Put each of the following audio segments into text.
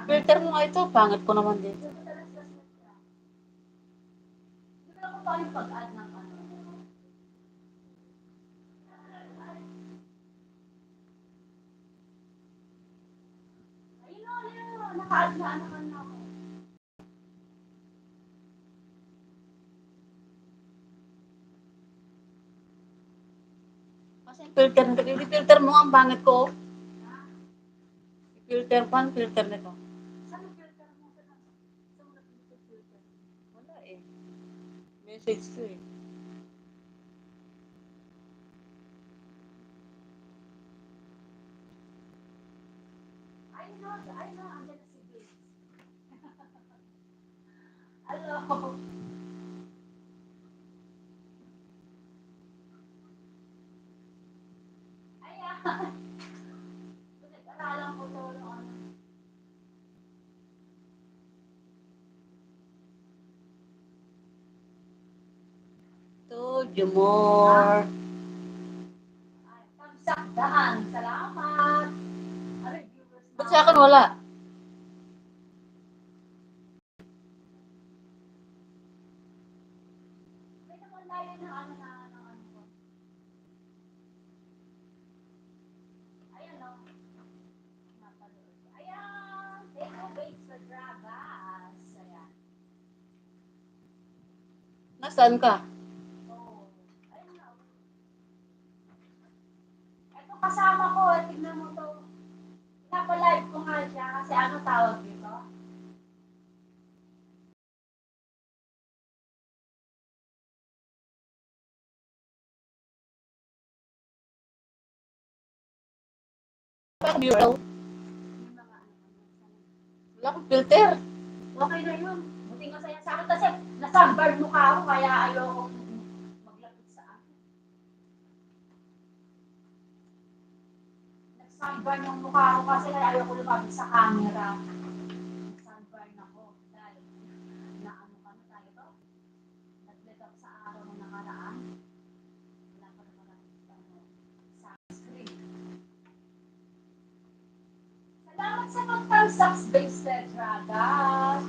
Filter mo nga ito, pangit ko naman dito. Kasi filter nito, i-filter mo nga ang pangit ko. Filter pan, filter nito. Wala eh. Message to eh. Told you more. Tamsakdahan. Salamat. Ba't sa akin wala? Nasaan ka? Ito kasama ko, tignan mo to. Pinapalive ko nga siya kasi ano tawag dito? Wala akong filter. Okay na yun. Buti nga saya sa akin kasi nasambar mukha ako kaya ayoko maglapit sa akin. Nagsambar yung mukha ako kasi kaya ayoko lumapit sa camera. Nagsambar na ako dahil na ano ka na tayo to? Nag-let up sa araw ng nakaraan. Wala pa naman sunscreen. Salamat sa pag-thumbs based Dragas.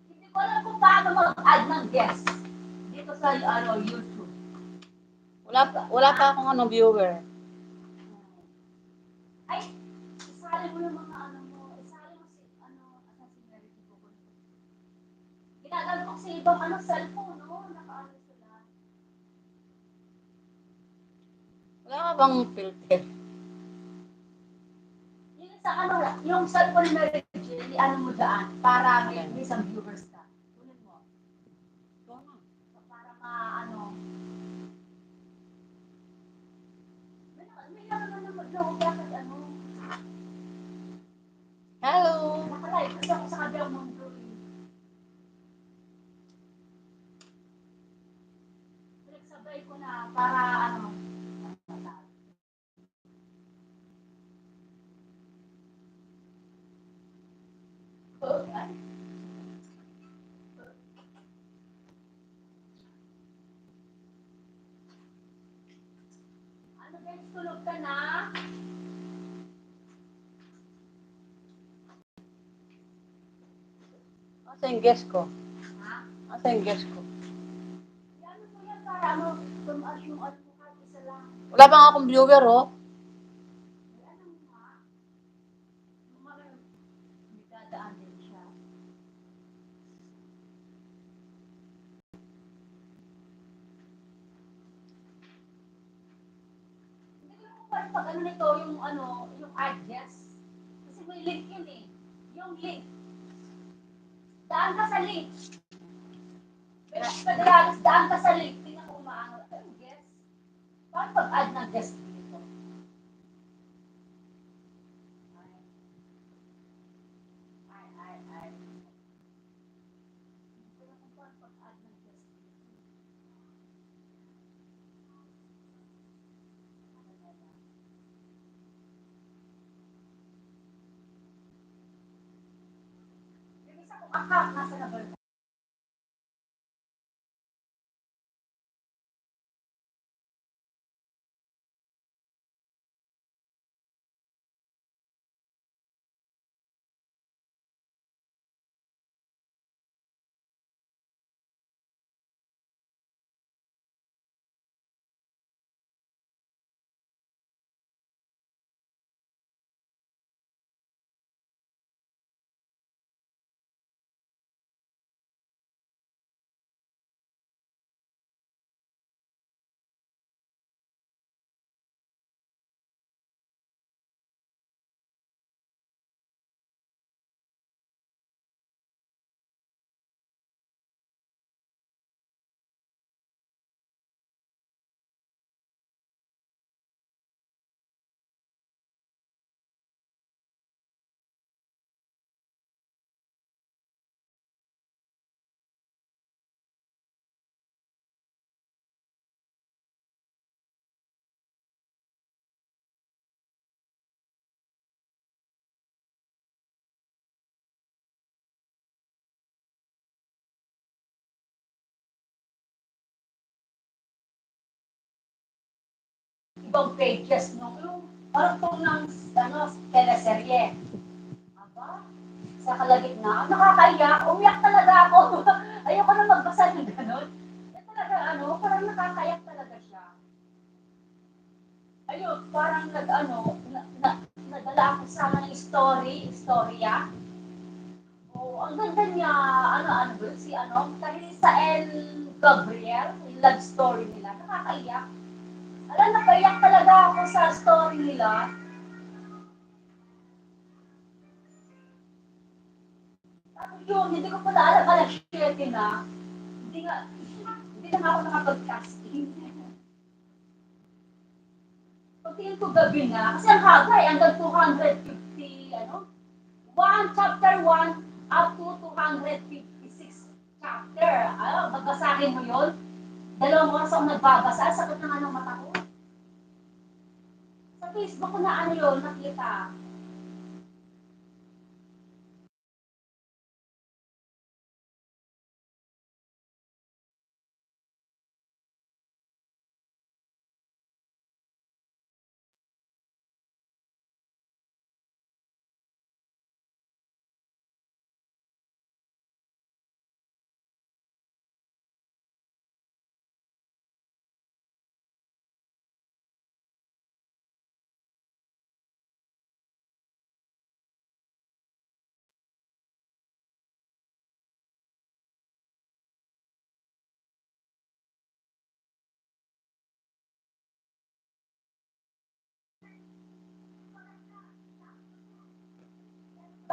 Hindi ko alam kung paano mag-add ng guest dito sa YouTube. Wala pa akong viewer. Ay, isali mo yung mga ano mo. Isali mo si Assassin's ko. Ginagano ko sa ibang cellphone, no? Nakaano sila. Wala ka bang filter? Yung sa yung cellphone na ano mo daan para may isang viewers ka. Kunin mo. Para maano. May naman mag-vlog bakit ano. Hello! Nakalive kasi ako sa kabilang mundo. Pinagsabay ko na para ano. Ano guys, tulog ka na? Asa yung guest ko? Ha? Asa yung guest ko? Ano mo yan para ano, tumaas yung ano mo kahit isa lang. Wala bang akong viewer, oh? Ano mo nga? May dadaan din siya. Hindi ko naman pag ano nito, yung address. Kasi may link yun eh. Yung link. Daan ka sa link. Pagkadalas, daan ka sa link. Tingnan ko umaangat. Ano, guess? Paano pag-add ng guest dito? Ay. Hindi ko na kung paano pag-add ng guest dito. account nasa na ba? Ibang pages, no? Yung parang po ng ano, teleserye. Aba, sa kalagitnaan, nakakaiyak, umiyak talaga ako. Ayoko na magbasa ng ganun. Yan talaga, ano, parang nakakaiyak talaga siya. Ayun, parang nadala ako sa ng istorya. Oo, ang ganda niya, ano ba yun, si ano, Carissa and Gabriel, yung love story nila, nakakaiyak. Alam, napaiyak talaga ako sa story nila. Tapos yun, hindi ko pala alam, alas 7 na. Hindi na nga ako nakapag-casting. Pagtingin ko gabi na, kasi ang haba eh, hanggang 250, ano, chapter 1 up to 256 chapter. Ano, magbasahin mo yun? 2 oras ako nagbabasa, sakit na nga ng mata ko. Sa Facebook ko na ano yun, nakita.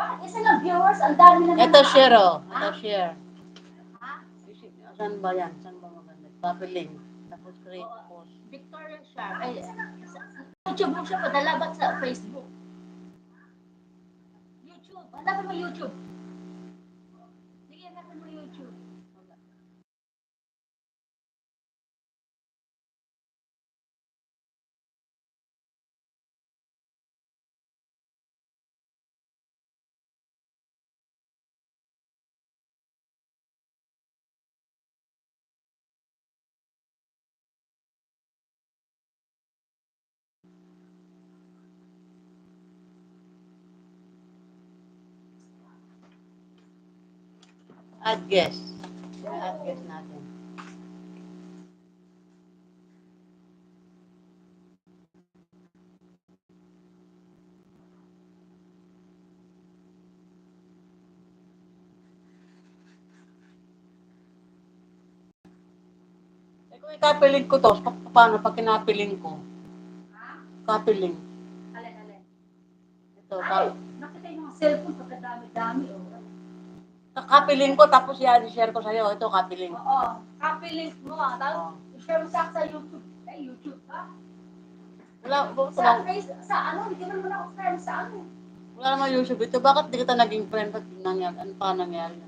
Bakit isa lang viewers, ang dami na Ito share oh. Ha? Ito share. Ha? Saan ba yan? Saan ba maganda? Copy link. Tapos create post. Victoria Sharp. Ay, YouTube mo siya padala ba't sa Facebook? YouTube. Hanapin mo YouTube. Sige, hanapin mo YouTube. Add guest. Add guest natin. Eh kung i-copy link ko to, paano pag kinopy link ko? Ha? Copy link. Alin. Ito, Ay, nakita yung mga cellphone pagkadami-dami. Oh. copy link ko tapos yan, i-share ko sa'yo. Ito, copy link. Oo. Copy link mo. Tapos, i-share mo sa YouTube. Ay, YouTube ka? Sa ano, hindi naman ako friend sa ano. Wala naman YouTube ito. Bakit di kita naging friend? Ba't nangyari? Ano pa nangyari?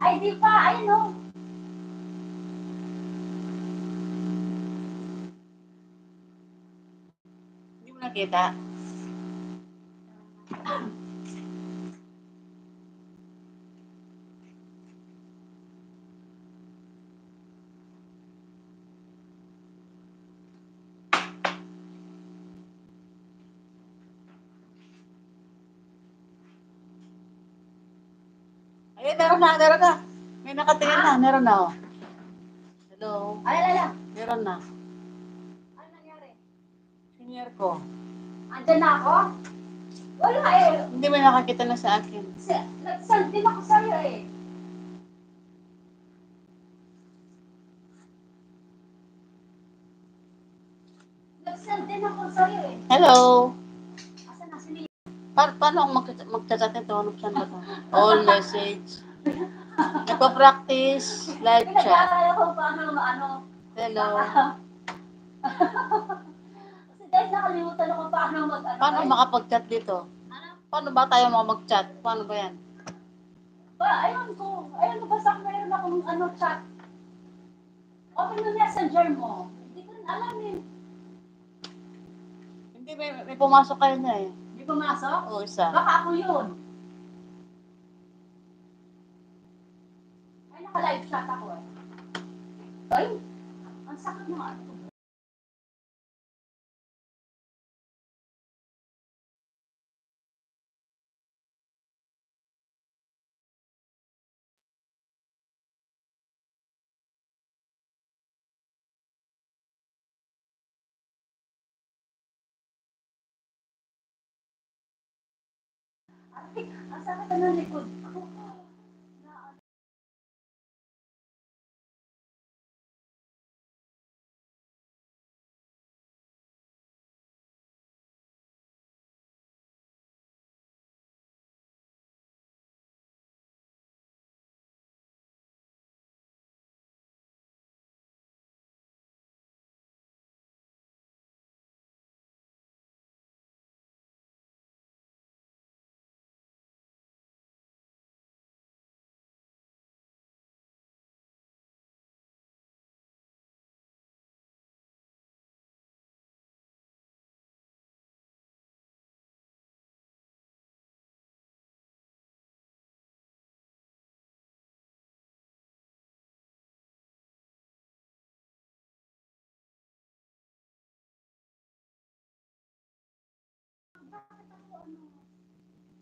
Ay, di pa. Ayun o. Hindi mo nakita? Ayun, meron na. May nakatingin na, meron na oh. Hello? Ay, alala. Meron na. Ano nangyari? Senior ko. Andyan na ako? Wala eh. Hindi mo nakakita na sa akin. Nag-send din ako sa'yo eh. Nag-send din ako sa'yo eh. Hello? Asa na si Lia? Paano ang magchat-chat ito? Ano saan ba ito? All message. Nagpa-practice, live chat. Pinag-aalala ko paano ano. Hello? Kasi dahil nakalimutan ako paano mag-ano. Paano makapag-chat dito? Ano? Paano ba tayo mag-chat? Paano ba yan? Ba, ayun ko. Ayun ko basta mayroon akong ano chat. Open mo messenger mo. Hindi ko rin alam eh. Hindi, may pumasok kayo na eh. Hindi pumasok? Oo, isa. Baka ako yun. Ay, naka-live chat ako eh. Ay, ang sakit ng ano. Ay, ang sakit ng likod.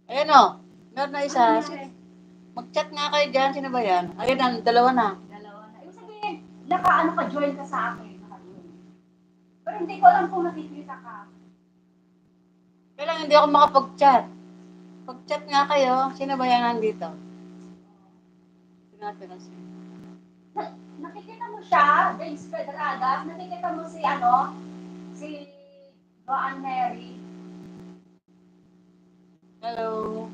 Ayan o. Meron na isa. Mag-chat nga kayo dyan. Sino ba yan? Ayun na, dalawa na. Dalawa na. Ibig sabihin, naka-ano ka, join ka sa akin. Naka-join. Pero hindi ko alam kung nakikita ka. Kailangan hindi ako makapag-chat. Pag-chat nga kayo. Sino ba yan nandito? Sinabi na siya. Nakikita mo siya, James Pedradas, nakikita mo si ano, si Joanne Mary. Hello?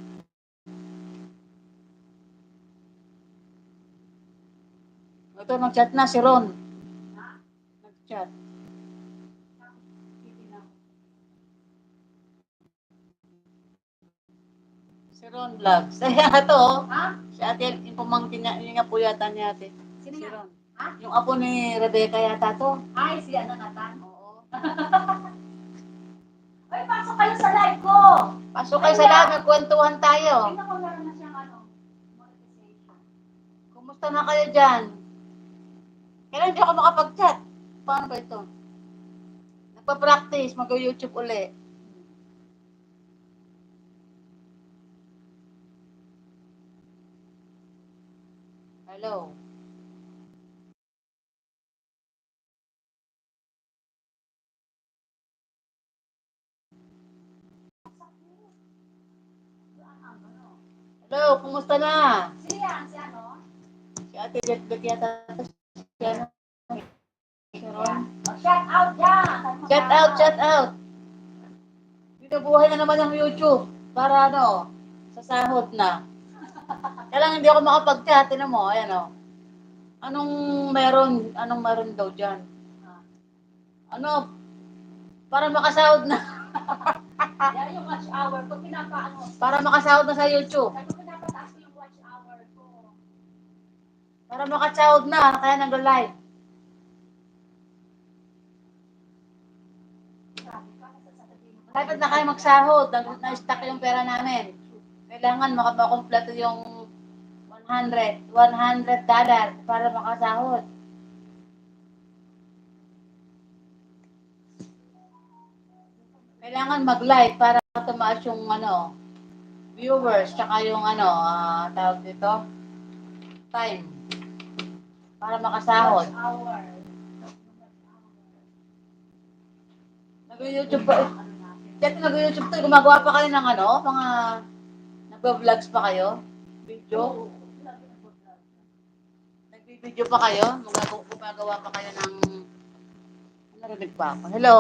Ito, nag-chat na si Ron. Ha? Nag-chat. Si Ron Vlogs. Ayan ito oh. Ha? Si ate, yung pumangkin niya, yun nga po yata ni ate. Sino Si nga? Ron. Ha? Yung apo ni Rebecca yata to. Ay, si ano, Nathan. Oo. Ay, pasok kayo sa live ko. Pasok kayo sa lahat, nagkwentuhan tayo. Ay, naku, meron na siyang ano, monetization. Kumusta na kayo dyan? Kailan hindi ako makapag-chat? Paano ba ito? Nagpa-practice, mag-YouTube uli. Hello? Hello, kumusta na? Sino yan? Si ano? Si ate Jet yata. Si ano? Si Ron? Oh, shout out dyan. Chat out, chat out. Binubuhay na naman ang YouTube. Para ano, sa sahod na. Kailangan hindi ako makapag-chat. Tinan mo, ayan o. Anong meron? Anong meron daw dyan? Ano? Para makasahod na. Yan yung watch hour ko, pinapaano. Para makasahod na sa YouTube. Sabi ko, pinapataas ko yung watch hour ko. Para makachawd na, kaya nag-live. Dapat na kayo magsahod, na-stack yung pera namin. Kailangan makapakompleto yung $100 para makasahod. Kailangan mag-live para tumaas yung viewers, tsaka yung tawag dito, time. Para makasahod. Nag-YouTube pa. Dati nag-YouTube to, gumagawa pa kayo ng mga nag-vlogs pa kayo? Video? Nag-video pa kayo? Gumagawa pa kayo ng narinig pa ako. Hello?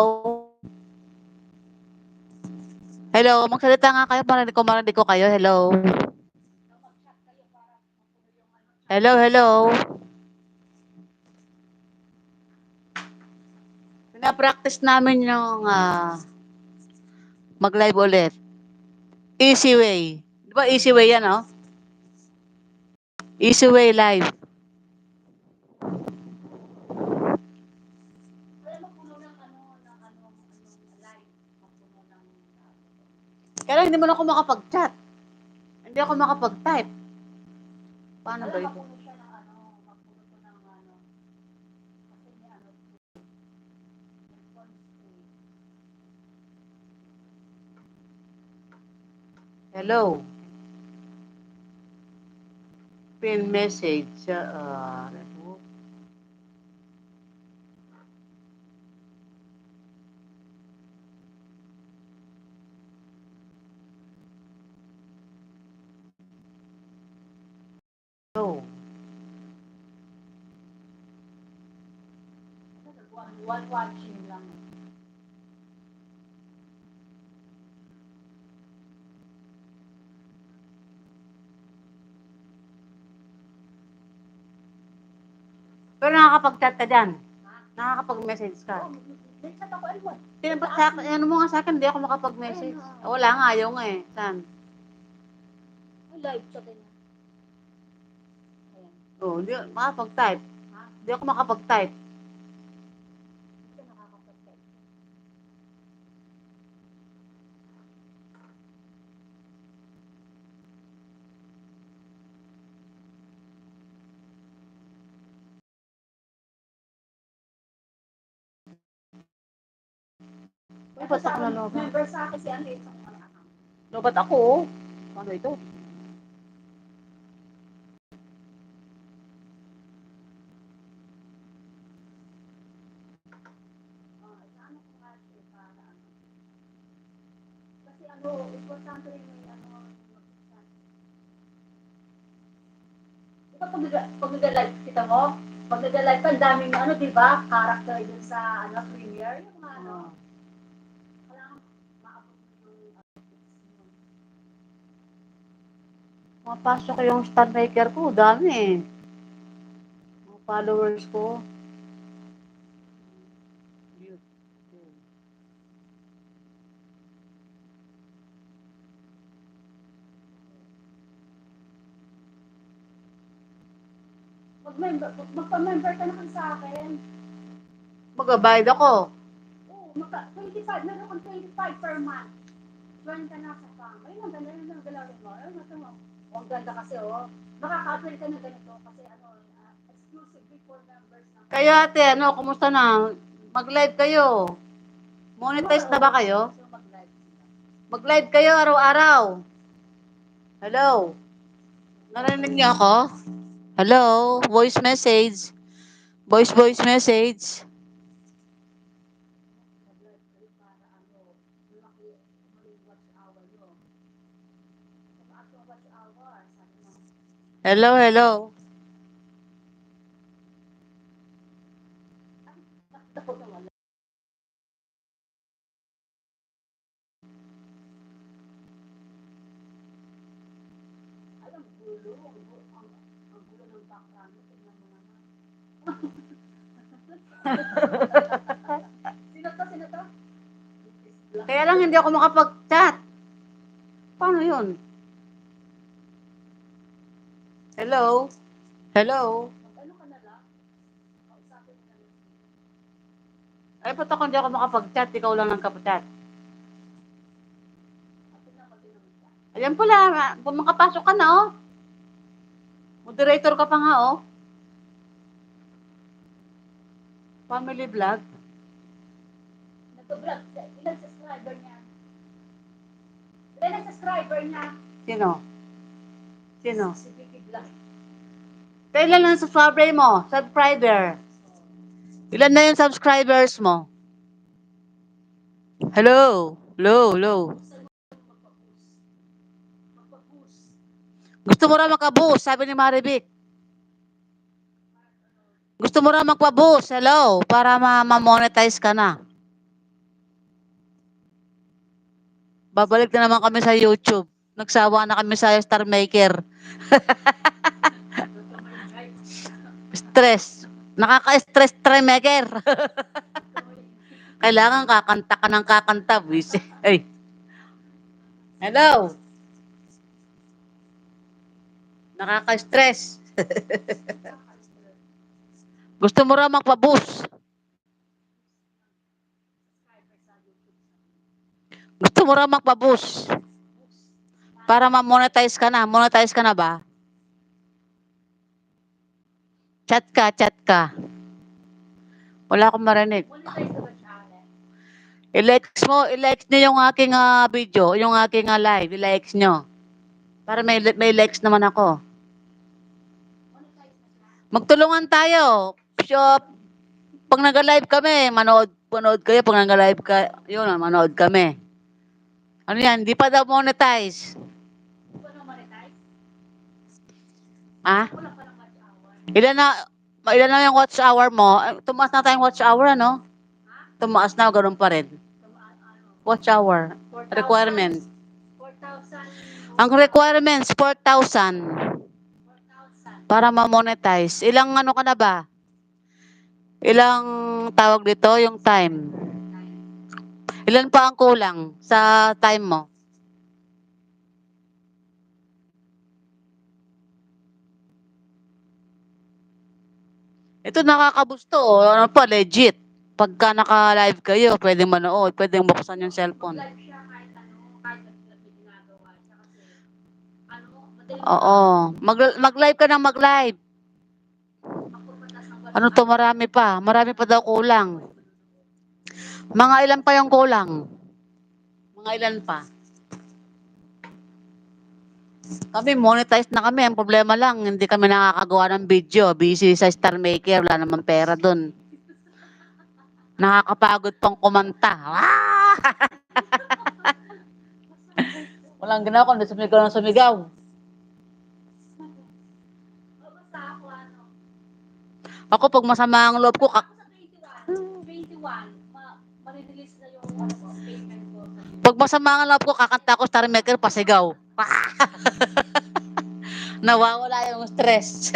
Hello? Magsalita nga kayo, marinig ko kayo. Hello? Hello, hello? Pinapractice namin yung mag-live ulit. Easy way. Di ba easy way yan, oh? Easy way live. Kaya hindi mo na ako makapag-chat. Hindi ako makapag-type. Paano ba ito? Hello? Pin message. Hello? One watching lang. Pero nakakapag-chat ka dyan. Nakakapag-message ka. Chat ako, Elwan. Ba't sa akin, ano mo nga sa akin, hindi ako makapag-message. Wala nga, ayaw nga eh. Saan? Live chat na. Oo, hindi ako makapag-type. Hindi ako makapag-type. Uy, ba't ako nalobat? Member sa akin si ano itong Lobat ako, oh. Ano ito? kasi importante rin yung ito pag nag-live kita mo, pag nag-live pa, ang daming di ba, character dun sa premiere, yung mga kailangan maabot yung Mapasok ko yung star maker ko, dami eh. Mga followers ko. magpa-member ka naman sa akin. Magbabayad ako. Oo, 25, meron kang 25 per month. Join ka na sa farm. Ayun, ang ganda yun ang galawin mo. Ayun, ito mo. Ang ganda kasi, Makaka-apply ka na ganito kasi exclusively for members na. Kayo ate, kumusta na? Mag-live kayo. Monetize na ba kayo? Mag-live kayo araw-araw. Hello? Narinig niyo ako? Hello? Voice message. Voice message. Hello, hello. Sino to? Kaya lang hindi ako makapag-chat. Paano yun? Hello? Hello? Ay, ba't ako hindi ako makapag-chat? Ikaw lang ang kapag-chat. Ayan pala, makapasok ka na, oh. Moderator ka pa nga, oh. Family vlog. Nag-vlog. Ilan subscriber niya? Ilan subscriber niya? Sino? Sino? Si Vicky Vlog. Kailan lang subscriber mo? Subscriber. Ilan na yung subscribers mo? Hello? Hello? Gusto mo raw magka-boost, sabi ni Maribik. Gusto mo raw magpa-boost, hello, para ma-monetize ka na. Babalik na naman kami sa YouTube. Nagsawa na kami sa Star Maker. Stress. Nakaka-stress Star Maker. Kailangan kakanta ka ng kakanta, busy. Ay. Hello? Nakaka-stress. Gusto mo raw magpa-boost. Gusto mo raw magpa-boost. Para ma-monetize ka na. Monetize ka na ba? Chat ka. Wala akong marinig. I-likes nyo yung aking video, yung aking live, i-likes nyo. Para may likes naman ako. Magtulungan tayo. So, pag nag-live kami, manood kayo. Pag nag-live ka, yun, manood kami. Ano yan, di pa daw monetize. Ha? Ilan na yung watch hour mo? Tumaas na tayong watch hour, ano? Tumaas na, ganoon pa rin. Watch hour. Requirement. 4,000. Ang requirements, 4,000. Para ma-monetize. Ilang ano ka na ba? Ilang tawag dito, yung time? Ilan pa ang kulang sa time mo? Ito nakakabusto, oh. Ano pa, legit. Pagka naka-live kayo, pwedeng manood, pwedeng buksan yung cellphone. Live siya kahit kahit may ginagawa siya kasi madaling Oo. Mag-live ka na mag-live. magpapatas ng Ano to, marami pa. Marami pa daw kulang. Mga ilan pa yung kulang? Mga ilan pa? Kami, monetize na kami. Ang problema lang, hindi kami nakakagawa ng video. Busy sa Star Maker. Wala naman pera dun. Nakakapagod pang kumanta. Ah! Walang ginawa kundi sumigaw ng sumigaw. Basta Ako, pag masama ang loob ko, sa 21, ma-release na yung payment ko. pag masama ang loob ko, kakanta ko Star Maker, pasigaw. Nawawala yung stress.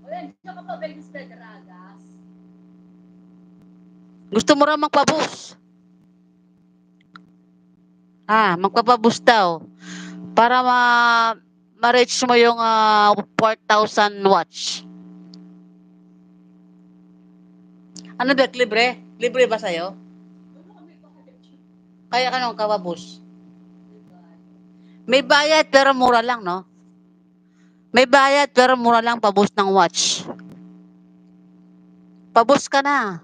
Wala, hindi ka pa Venus Pedragas. Gusto mo raw magpa-boost? Magpapa-boost daw. Para ma-reach mo yung 4,000 watch. Ano ba, libre? Libre ba sa'yo? Kaya ka nung kababus? May bayad pero mura lang, no? May bayad pero mura lang pa-boost ng watch. Pa-boost ka na.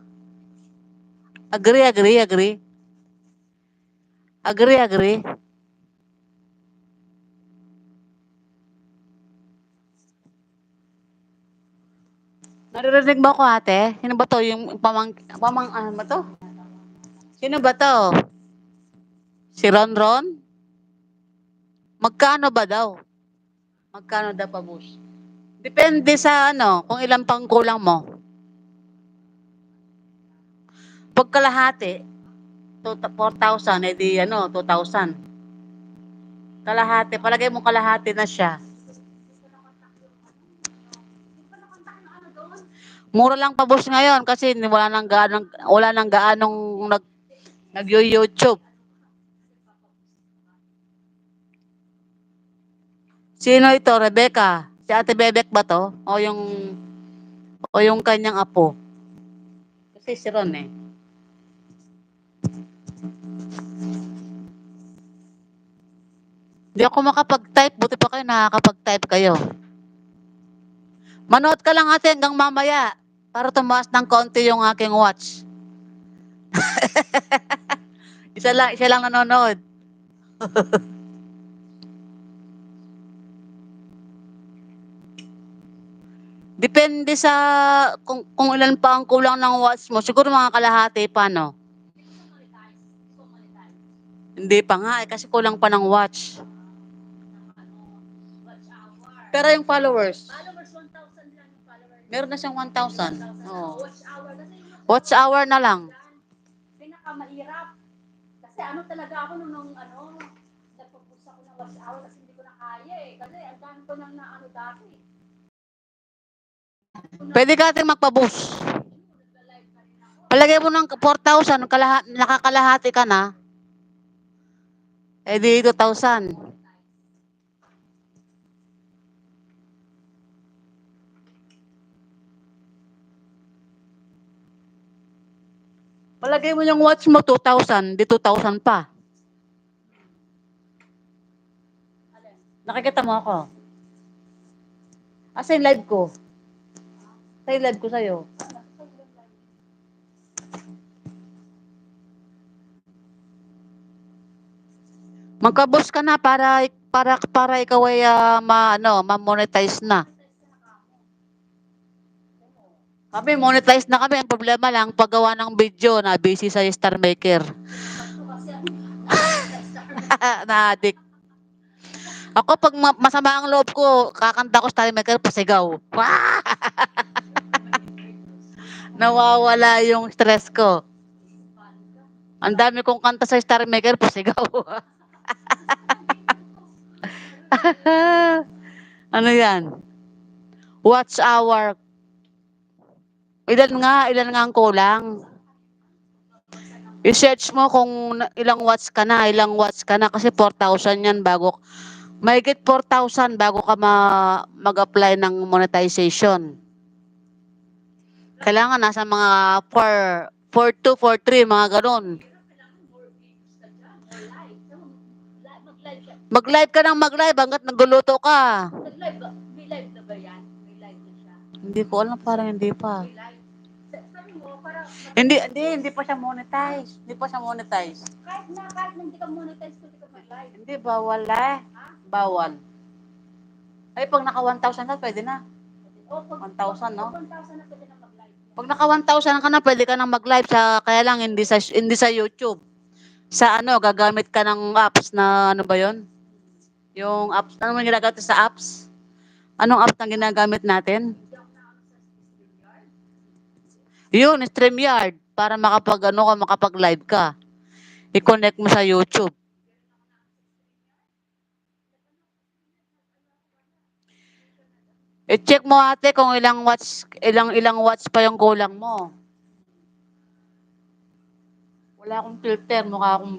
Agree. Agree. Naririnig mo ako, ate? Sino ba to? Yung ano ba to? Sino ba to? Si Ron? Magkano ba daw? Magkano daw pa-boost? Depende sa kung ilang pang kulang mo. Pag kalahati, 4,000, edi 2,000. Kalahati, palagay mo kalahati na siya. Mura lang pa-boost ngayon kasi wala nang gaanong nag-YouTube. Sino ito, Rebecca? Si Ate Bebek ba to? O yung kanyang apo? Kasi si Ron eh. Hindi ako makapag-type. Buti pa kayo nakakapag-type kayo. Manood ka lang ate hanggang mamaya. Para tumaas ng konti yung aking watch. Isa lang nanonood. Depende sa kung ilan pa ang kulang ng watch mo. Siguro mga kalahati pa, no? Hindi pa nga eh, kasi kulang pa ng watch. Pero yung followers, Followers, 1,000 lang yung followers. meron na siyang 1,000. Oo. Watch hour. Kasi yung Watch hour na lang. pinakamahirap. Kasi ano talaga ako nung nagpo-post ako ng watch hour kasi hindi ko na kaya eh. Kasi ang dami ko nang naano dati. Pwede ka ating magpa-boost. Nagla-live na rin ako. Palagay mo ng 4,000, nakakalahati ka na. Eh di 2,000. Palagay mo yung watch mo 2,000, di 2,000 pa. Nakikita mo ako. Asa yung live ko? Sa yung live ko sa'yo. Magka-boost ka na para ikaw ay ma-monetize na. Kami monetize na kami. Ang problema lang paggawa ng video na busy sa Star Maker. Na-addict. Ako pag masama ang loob ko, kakanta ko Star Maker pasigaw. Nawawala yung stress ko. Ang dami kong kanta sa Star Maker pasigaw. Ano yan? Watch hour. Ilan nga ang kulang? I-search mo kung ilang watts ka na kasi 4,000 yan bago, mahigit 4,000 bago ka mag-apply ng monetization. Kailangan nasa mga 4, 4,2, 4,3, mga ganun. Mag-live ka ng mag-live hanggat nagluluto ka. May live na ba yan? May live na siya. Hindi ko alam, parang hindi pa. May live. Sabi mo, para Hindi pa siya monetize. Hindi pa siya monetize. kahit na hindi ka monetize, hindi ka mag-live. Hindi, bawal eh. Bawal. Ay, pag naka 1,000 na, pwede na. O, pag 1,000, no? 1,000 na pwede na mag-live. Pag naka 1,000 ka na, pwede ka na mag-live kaya lang hindi sa YouTube. Sa gagamit ka ng apps na ano ba 'yon? Yung apps, ano man ginagamit sa apps? Anong apps na ginagamit natin? Yun, StreamYard. Para makapag-live ka. I-connect mo sa YouTube. I-check mo ate kung ilang watts pa yung kulang mo. Wala akong filter, mukha akong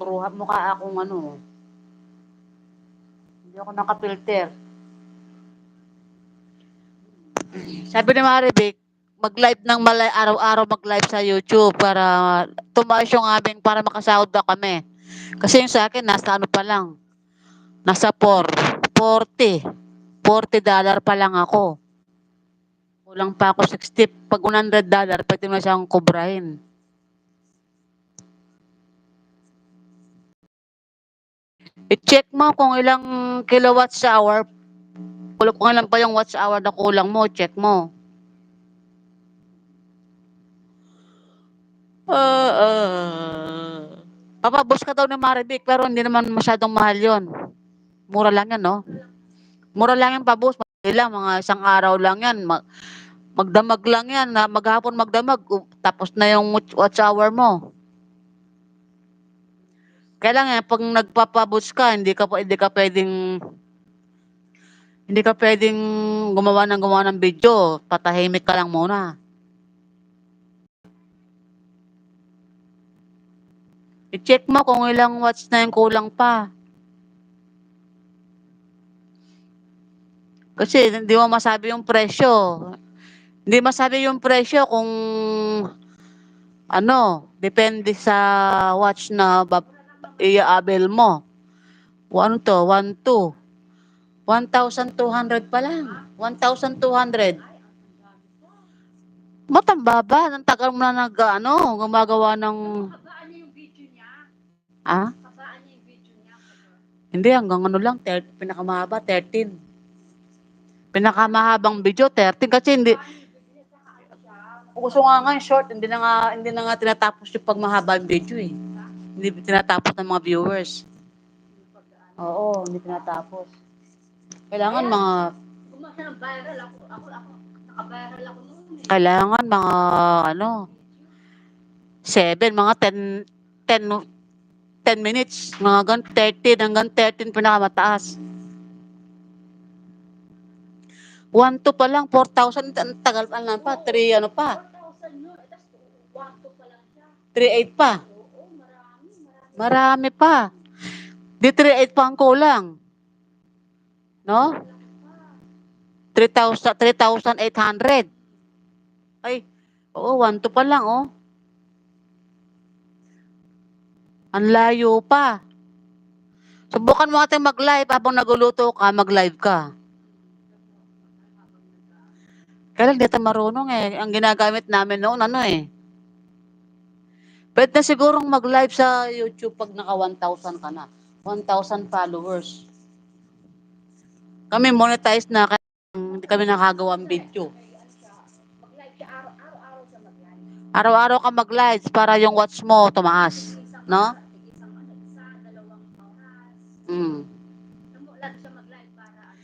Hindi ako naka-filter. Sabi ni Maribik, mag-live araw-araw mag-live sa YouTube para tumaas yung para makasahod na kami. Kasi yung sa akin, nasa pa lang. Nasa 40 $40 pa lang ako. Kulang pa ako 60. Pag $100, pwede mo siyang kubrahin. I-check mo kung ilang kilowatts hour. Kung ilan pa yung watch hour na kulang mo, check mo. Papabos ka daw ni Maribik, pero hindi naman masyadong mahal yon. Mura lang yan, no? Mura lang yung pabos. Lang, mga isang araw lang yan. Magdamag lang yan. Maghapon magdamag. Tapos na yung watch hour mo. Kaya lang pag nagpapabos ka, hindi ka pwedeng gumawa ng video. Patahimik ka lang muna. I-check mo kung ilang watts na yung kulang pa. Kasi hindi mo masabi yung presyo. Hindi masabi yung presyo kung Depende sa watch na i-abel mo. Ano to? 1,200. 1,200 pa lang. 1,200. Matambaba. Ang tagal mo na gumagawa ng... Kabaan niya yung video niya. Ah? Kabaan niya yung video niya. Hindi, hanggang lang. Pinakamahaba, 13. Pinakamahabang video, 13. Kasi hindi... Gusto nga yung short, hindi na nga tinatapos yung pagmahaba yung video eh. Hindi tinatapos ng mga viewers. Oo, hindi tinatapos. Kailangan mga... Gumasa ng viral ako. Naka-viral ako noon eh. Kailangan mga 7, mga 10 minutes. Mga 13 hanggang 13 pinakamataas. 1,200 pa lang, 4,000. Ang tagal pa lang pa. 3 ano pa. 4,000 yun. Tapos 1,200 pa lang siya. 3,800 pa. Oo, marami. Marami pa. Di 3,800 pa ang kulang. No? 3,800. Ay, oo, 1,200 pa lang, oh. Ang layo pa. Subukan mo natin mag-live habang nagluluto ka, mag-live ka. Kaya lang, di tayo marunong eh. Ang ginagamit namin noon, Pwede na sigurong mag-live sa YouTube pag naka 1,000 ka na. 1,000 followers. Kami monetize na, kaya hindi kami nakagawang video. Mag-live siya araw-araw siya mag-live. Araw-araw ka mag-live para yung watch mo tumaas. No? Isa, 2 oras. Mm. Lagi siya mag-live para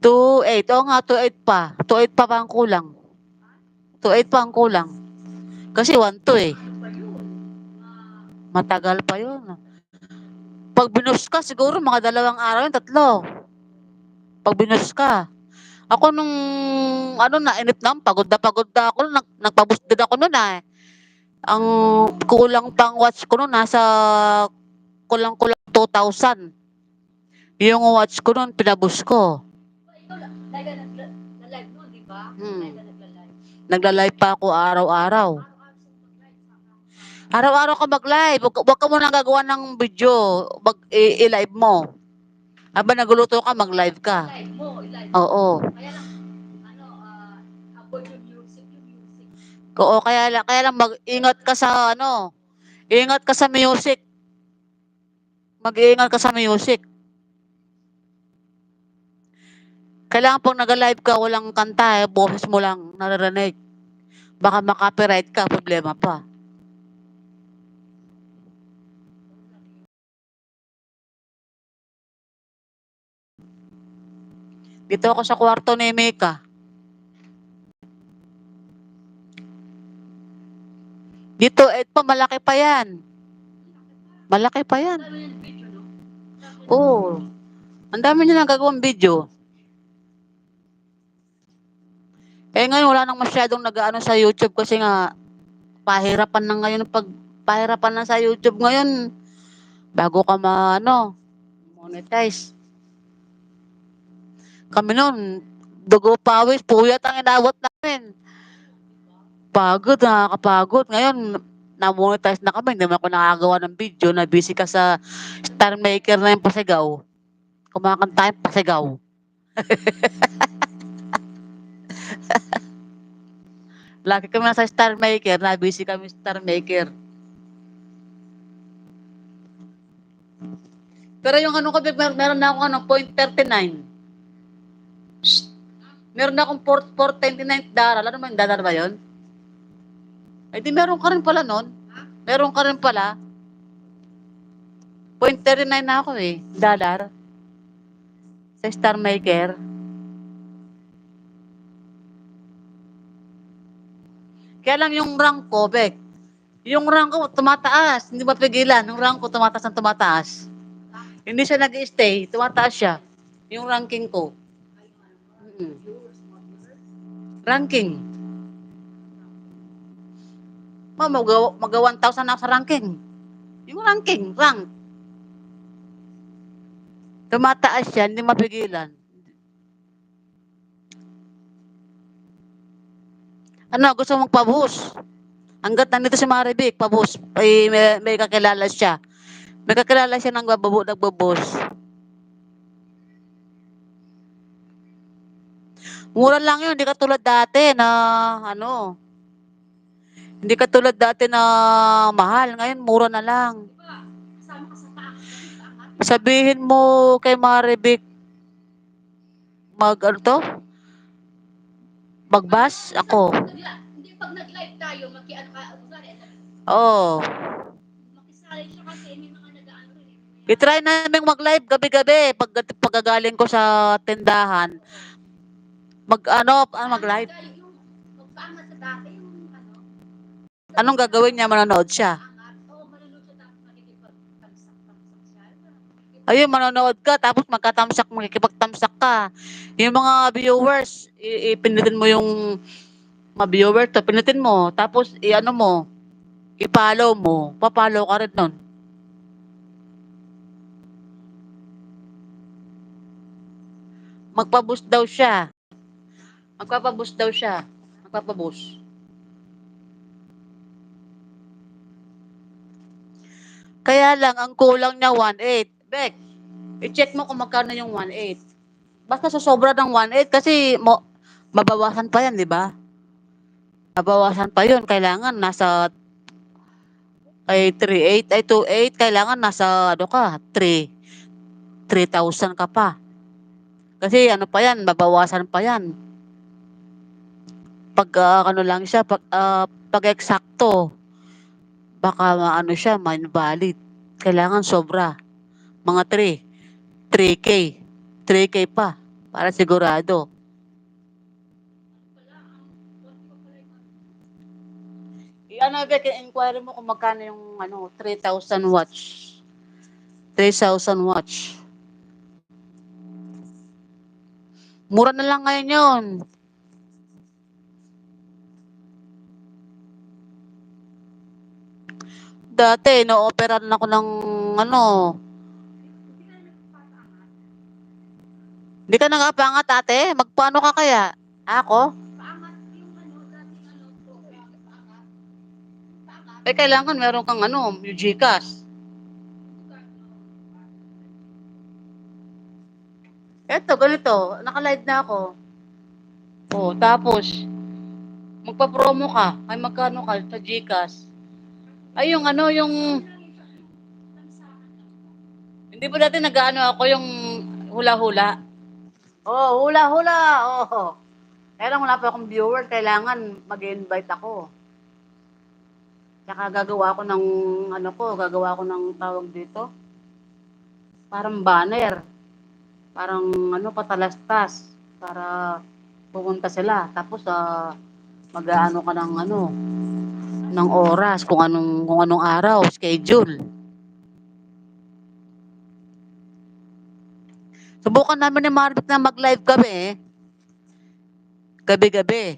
2,800. Oo nga, 2,800 pa. 2,800 pa ang kulang. 2,800 pa ang kulang. Kasi 1,200 eh. ano pa yun? Matagal pa yun. Pag binus ka, siguro mga 2 araw yun, 3. Pag binus ka. Ako nung, nainip na, pagod na ako. Nagpaboost din ako nun eh. Ang kulang pang watch ko nun, nasa kulang-kulang 2,000. Yung watch ko nun, pinaboost ko. Ikaw na-live mo, di ba? Nagla-live. Nagla-live pa ako araw-araw. Araw-araw ka mag-live. Huwag ka muna gagawa ng video. I-live mo. Habang nagluluto ka, mag-live ka. I-live mo, i-live mo. Oo. Kaya lang, avoid yung music. Oo, kaya lang mag-ingat ka sa ingat ka sa music. Mag-iingat ka sa music. Kailangan pag nag-live ka, walang kanta boses mo lang naririnig. Baka makapiright ka, problema pa. Dito ako sa kwarto ni Mika. Dito, malaki pa yan. Malaki pa yan. Ano yung video, no? Oo. Ang dami niya nagagawang video. Ngayon wala nang masyadong nag-ano sa YouTube kasi nga pahirapan na ngayon pahirapan na sa YouTube ngayon bago ka monetize. Kami noon, dugo pawis, puyat ang inabot namin. Pagod, nakakapagod. Ngayon, na-monetize na kami, hindi naman ako nakagawa ng video, na busy ka sa star maker na yung pasigaw. Kumakanta yung pasigaw. Lagi kami nasa star maker, na busy kami star maker. Pero yung meron na akong 0.39. Meron na akong 429 daral. Ano ba yung daral ba yun? Ay di meron ka rin pala nun. Meron ka rin pala. 0.39 na ako eh. Dalar. Sa star maker. Kaya lang yung rank ko, Bek. Yung rank ko tumataas. Hindi mapigilan. Yung rank ko tumataas ng tumataas. Hindi siya nag-stay. Tumataas siya. Yung ranking ko. Ranking. Mag 1,000 na sa ranking. Yung rank. Tumataas siya, hindi mapigilan. Ano, gusto mong pabuhos? Hanggat nandito si Maribik, pabus, ay may kakilala siya. May kakilala siya ng nagbabos. Mura lang yun, hindi katulad dati na ano, hindi katulad dati na mahal. Ngayon, mura na lang. Kasama ka sa paangat. Sabihin mo kay Maribik, ano to? Magbas ako. Hindi pag nag-live tayo, makiano ka, Oo. makisali siya kasi may mga nag-ano rin. I-try namin mag-live gabi-gabi pagkagaling ko sa tindahan. Mag-live. Yung magpaangat sa dati, yung ano. Anong gagawin niya? Manonood siya. Oo, manonood siya tapos makikipag-tamsak siya. Ayun, manonood ka, tapos makikipagtamsak ka. Yung mga viewers, ipindutin mo yung mga viewers, pindutin mo, tapos i-ano mo, i-follow mo, pa-follow ka rin nun. Magpa-boost daw siya. Magpapa-boost daw siya. Magpapa-boost. Kaya lang, ang kulang niya 1.8. Bek, i-check mo kung magkano yung 1.8. Basta sa sobra ng 1.8 kasi mabawasan pa yan, di ba? Mabawasan pa yun. Kailangan nasa 3.8, 2.8. Kailangan nasa, 3,000 ka pa. Kasi ano pa yan, mabawasan pa yan. Pag ano lang siya, pag eksakto, baka maano siya, invalid. Kailangan sobra. Mga 3K. 3K pa. Para sigurado. Inquire mo kung magkano yung 3,000 watts. 3,000 watts. Mura na lang ngayon yun. Dati, no-operan ako ng Hindi ka nag-apangat, ate? Magpaano ka kaya? Ako? Paangat yung dating program, paangat. Kailangan meron kang yung GCash. Eto, ganito. Naka-live na ako. Oh, tapos, magpa-promo ka. Ay, magkano ka sa GCash? Ay, yung hindi ba dati nag-ano ako yung hula-hula? Oh, hula-hula. Oh. Kaya lang wala pa akong viewer. Kailangan mag-invite ako. Tsaka gagawa ko ng tawag dito. Parang banner. Parang patalastas. Para pumunta sila. Tapos, mag-aano ka ng oras, kung anong araw, schedule. Subukan namin ni Marvick na mag-live kami. Gabi-gabi.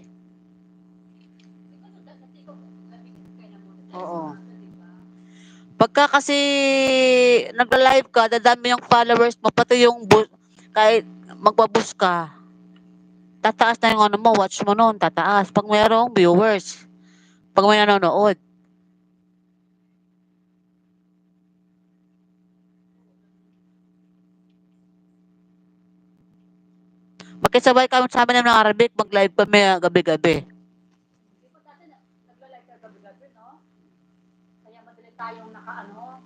Oo. Pagka kasi nag-live ka, dadami yung followers mo, pati yung kahit magpa-boost ka, tataas na yung watch mo noon, tataas. Pag mayroong viewers, pag may nanonood. Magkasabay kami sa amin ng Arabic, mag-live kami gabi-gabi. Nagla-live ka gabi-gabi, no? Kaya madali tayong nakaano.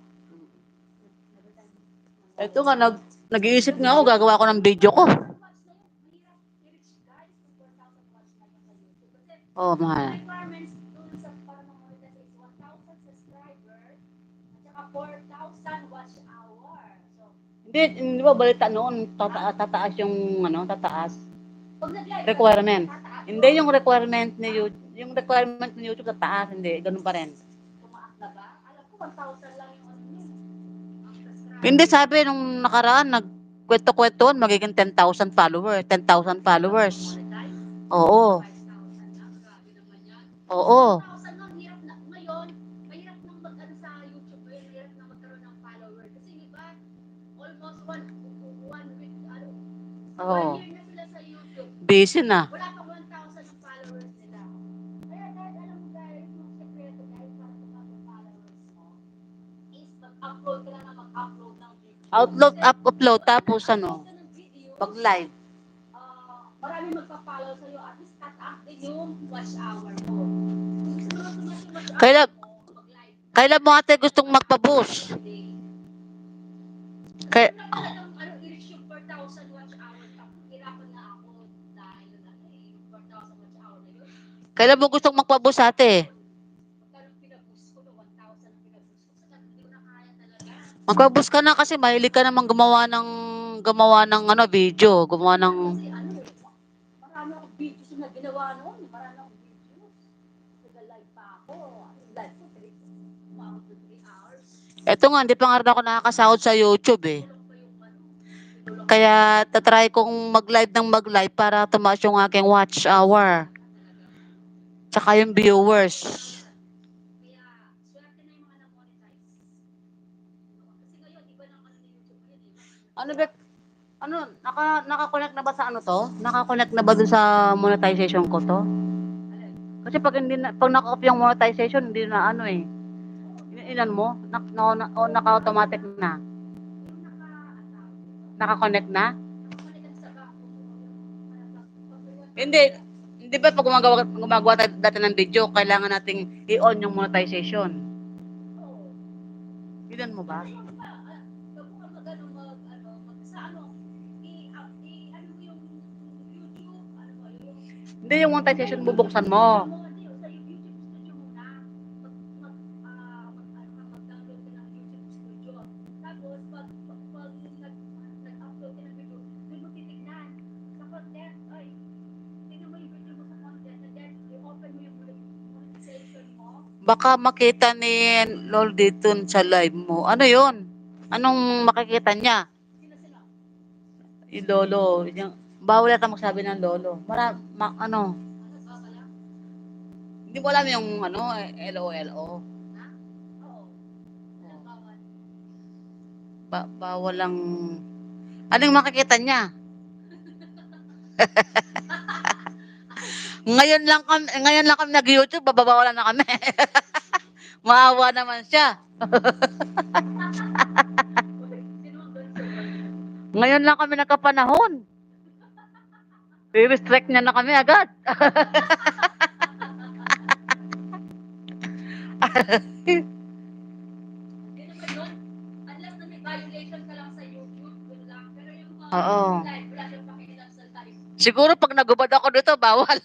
Ito nga, nag-iisip nga ako, gagawa ko ng video ko. Oh, mahal. Requirements dun sa para monetize is 1,000 subscribers at saka 4,000 watch hour. So, Hindi ba balita noon, tataas yung tataas. pag nag-live Requirement. tataas Hindi yung requirement ni YouTube, tataas, hindi, ganun pa rin. tumaas na ba? Alam ko 1,000 lang yung ang subscriber. Hindi, sabi nung nakaraan, nagkwento-kwentuhan, magiging 10,000 followers. 10,000 followers. Oo. 5,000 lang, grabe naman yan. Oo. 1,000 lang, hirap na. Ngayon, mahirap nang mag-ano sa YouTube ngayon, mahirap na magkaroon ng follower. Kasi di ba, almost one week, Oo. 1 year na sila sa YouTube. Busy na. Wala pang 1,000 ang followers nila. Kaya kahit alam mo guys, yung sekreto Upload, tapos ano, Upload ka ng videos, pag live. marami magpa-follow sa'yo, at least tataas din yung watch hour mo. Kung gusto mo tumaas yung watch hour Kailan, mo, mag-live ka. kailan mo ate gustong magpa-boost? Day. Kay, Kung na talagang i-reach yung 4,000 watch hour, tapos hirapan na ako dahil yung 4,000 watch hour na yun. kailan mo gustong magpa-boost ate? Pagka pinag-boost ko, 1,000 ang pinag-boost ko, sa hindi ko na kaya talaga. Magpa-boost ka na kasi mahilig ka naman gumawa ng ano, video, gumawa ng... Kasi marami akong videos na ginawa noon. Marami akong videos. Nag-live pa ako. Live ko, umabot to 3 hours. Eto nga, hindi pa nga rin ako nakakasahod sa YouTube eh. Tulong pa yung tulong Kaya tatry kong mag-live para tumaas yung aking watch hour. Tsaka yung viewers. Kaya, swerte na yung mga na-monetize. Kasi ngayon, iba na ni YouTube ngayon. Ano ba? Ano, naka-connect na ba sa ano to? Naka-connect na ba dun sa monetization ko to? Kasi pag hindi na, pag naka-off yung monetization, hindi na ano eh. Ilan mo? Naka-automatic na. Naka-connect na? Hindi. Hindi ba pag gumagawa tayo dati ng video, kailangan nating i-on yung monetization? Ilan mo ba? Hindi, yung monetization bubuksan mo. Baka makita ni Lol dito sa live mo. Ano yun? Anong makikita niya? Yung lolo. Yung, bawal yata magsabi ng lolo. Ano? Hindi ko alam yung ano, LOLO. Bawal lang. Anong makikita niya? ngayon lang kami nag-YouTube, babawalan na kami. Maawa naman siya. Ngayon lang kami nagkapanahon. I-restrict niya na kami agad. Oo. Siguro pag nagubad ako dito, bawal.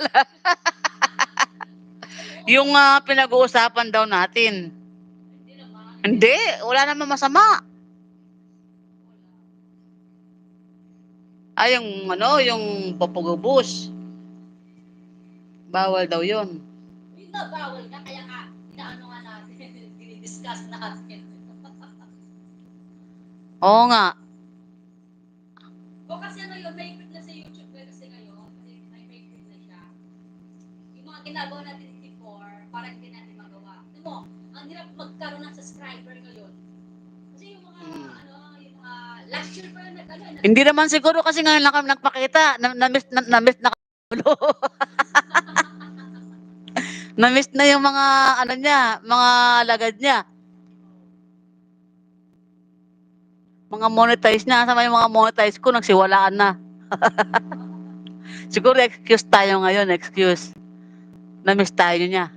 Yung pinag-uusapan daw natin. Hindi, wala namang masama. Yung ano, yung papagubos. Bawal daw yun. Hindi na bawal na, kaya nga, inaano nga natin, dinidiscuss natin. Oo nga. O kasi ano yun, may na sa YouTube kasi ngayon, kasi may quit na siya. Yung mga ginagawa natin before, parang hindi natin magawa. Alam mo, ang hirap magkaroon ng subscriber ngayon. Kasi yung mga, yung mga, last year pa yun, Hindi naman siguro kasi ngayon lang kami nagpakita. Na-miss na na-miss na yung mga ano niya, mga lagad niya. Mga monetize na. Sama yung mga monetize ko, nagsiwalaan na. Siguro excuse tayo ngayon, excuse. Na-miss tayo niya.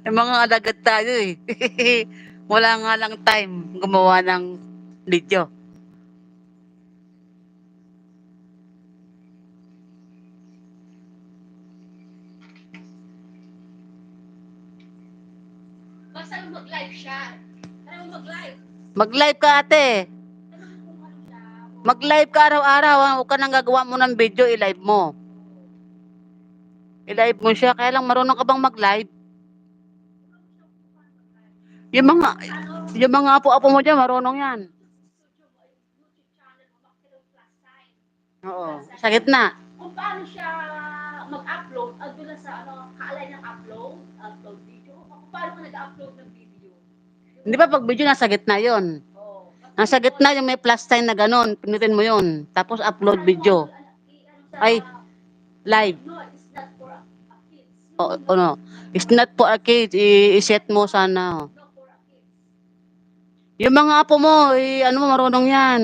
Yung mga alagad tayo eh. Wala nga lang time gumawa ng video. basta mag-live siya. Ano mo mag-live? Mag-live ka ate. Mag-live ka araw-araw. Huwag ka nang gagawa mo ng video, i-live mo. I-live mo siya. Kaya lang marunong ka bang mag-live? Yung mga apo-apo mo dyan, marunong yan. Oo. Sa gitna. Kung paano siya mag-upload, doon sa kaalay ng upload video. Kung paano ka nag-upload ng video. Hindi ba pag video nasa gitna yon? Nasa gitna yung may plus sign na gano'n. Pinutin mo yon. Tapos upload video. Ay, live. No, it's not for kids. O no. It's not for a kid. I-set mo sana. Not for kids. Yung mga apo mo, ano mo, marunong yan.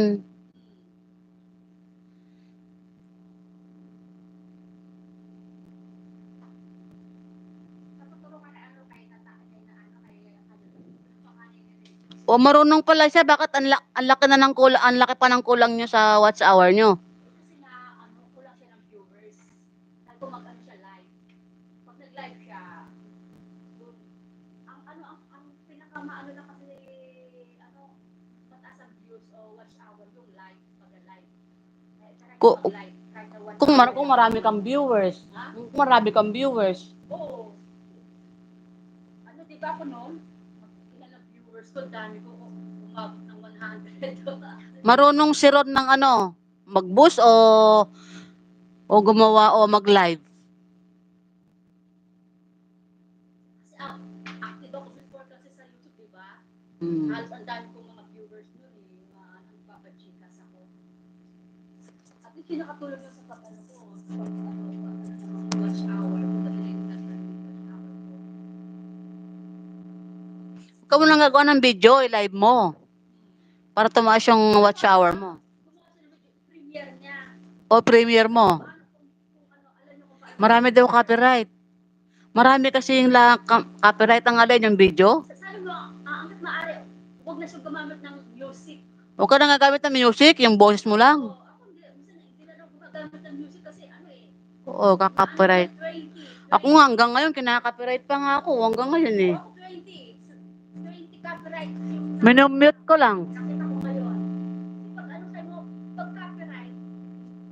Natutulungan na ano kay tatay na ano kay O marunong pala siya, bakit ang laki na ng kulang, ang laki pa ng kulang niyo sa watch hour niyo? kasi na ano kulang siya ng viewers. Dahil kung mag-ano siya live. Pag nag-live siya, dun, ang pinakamaano na kasi ano mataas ang views o watch hour yung live pag live. Kahit Ku- mag-live, kahit na 1 Kung, hour. kung marami kang viewers. Ha? Kung marami kang viewers. Oo. Ano di ba ako noon? Ilan ang viewers ko, dami ko umabot ng 100. Marunong si Ron ng ano, mag-boost o gumawa o mag-live. Kasi active ako before kasi sa YouTube, di ba? Hmm. Halos ang dami kong mga viewers noon eh, yung mga nagpapachikas ako. At least yung nakatulong yun sa pag-ano ko, sa pag-ano, watch hour, kung talagang yung watch hour ko. Ikaw mo nang gagawa ng video, i-live mo. Para tumaas yung watch hour mo. Gumawa siya ng premiere niya. O premiere mo. Paano kung ano, alam niyo kung paano. Marami daw copyright. Marami kasi yung copyright ang alin yung video. Sabi mo, hanggat maaari, huwag na siya gumamit ng music. Huwag ka na gagamit ng music, yung boses mo lang. Oo, ako hindi na daw gumagamit ng music kasi ano eh. Oo, ka-copyright. 20. Ako nga hanggang ngayon, kinaka-copyright pa nga ako. Hanggang ngayon eh. Ako 20. 20 copyright yung Minumute ko lang. nakita ko ngayon. Pag ano sa'yo mo, pag copyright,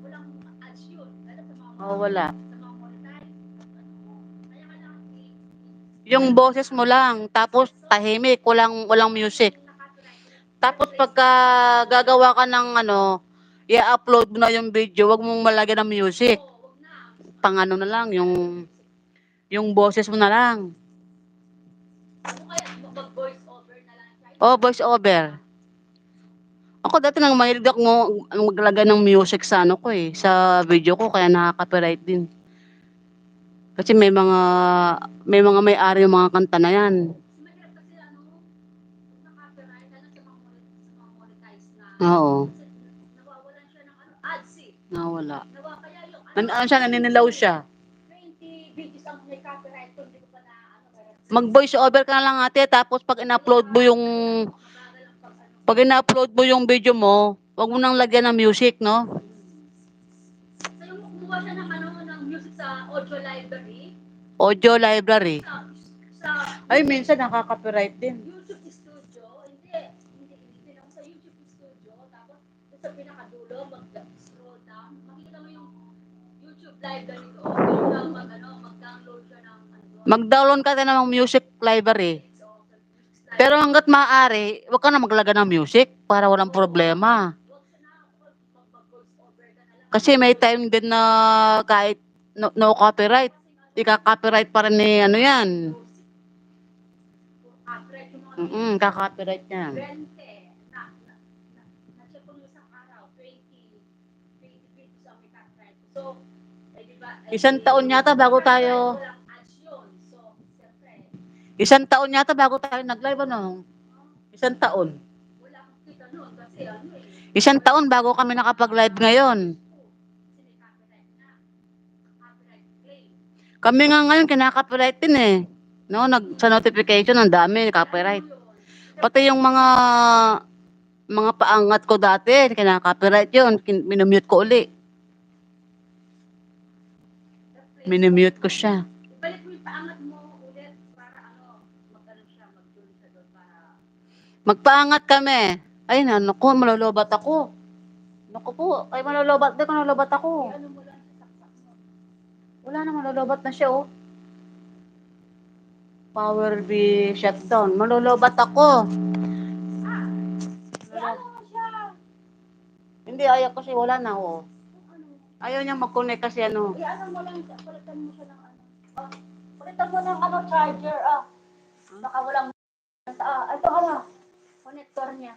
walang ads yun. Lalo sa mga Oo, wala. sa mga monetize. Kaya ka lang Yung boses mo lang, tapos tahimik, walang music. Tapos pagka gagawa ka ng ano, i-upload mo na yung video, wag mong malagyan ng music. wag na. Pang ano na lang, yung boses mo na lang. Ano kaya, mag-voice over na lang siya. Oh, voice over. Ako dati nang mahilig ako maglagay ng music sa ano ko eh, sa video ko, kaya nakaka-copyright din. Kasi may mga may-ari yung mga kanta na yan. Mahirap kasi ano, na-copyright, lalo sa mga monetize na. Oo, Nawawalan siya ng ano, ads eh. nawala. Kaya yung Ano siya, naninilaw siya. 20 videos ang may copyright kung hindi ko pa na ano. Mag-voice over ka na lang ate, tapos pag in-upload mo yung Mabagal ang pag ano. pag in-upload mo yung video mo, wag mo nang lagyan ng music, no? So yung kumuha siya ng ano, ng music sa audio library. Audio library. Sa Ay, minsan nakaka-copyright din. YouTube Studio, hindi lang sa YouTube Studio, tapos sa pinakadulo, mag-scroll down, makikita mo yung YouTube library ko, doon mag-download siya ng ano. Mag-download ka na ng music library. Pero hanggat maaari, wag ka na maglagay ng music para walang problema. Kasi may time din na kahit no copyright, ika-copyright pa rin ni ano yan. Ka-copyright yan. 20 na-check ko isang araw, 20 videos ang may copyright. So, di ba? Isang taon yata bago tayo. Walang ads yun. So, siyempre. Isang taon yata bago tayo nag-live, ano? Isang taon. Wala akong kita noon kasi ano eh. Isang taon bago kami nakapag-live ngayon. Kami nga ngayon kinaka-copyright din eh. No, sa notification ang dami copyright. Pati yung mga paangat ko dati, kinaka-copyright 'yun. Minumute ko uli. Minumute ko siya. Ibalik mo yung paangat mo ulit para ano, magkaroon siya, mag-join siya doon para magpaangat kami. Ay, naku, malolobat ako. Naku po, ay malolobat. Di ko malolobat ako. ano mo lang sa saksak mo. Wala na, malolobat na siya, oh. Power B shutdown. Malolobat ako. Ano mo siya? Hindi, ayaw kasi wala na, oh. Ayaw niya mag-connect kasi ano. Ano mo lang, palitan mo siya ng ano. Palitan mo ng ano, charger, Baka walang, ito ano, connector niya.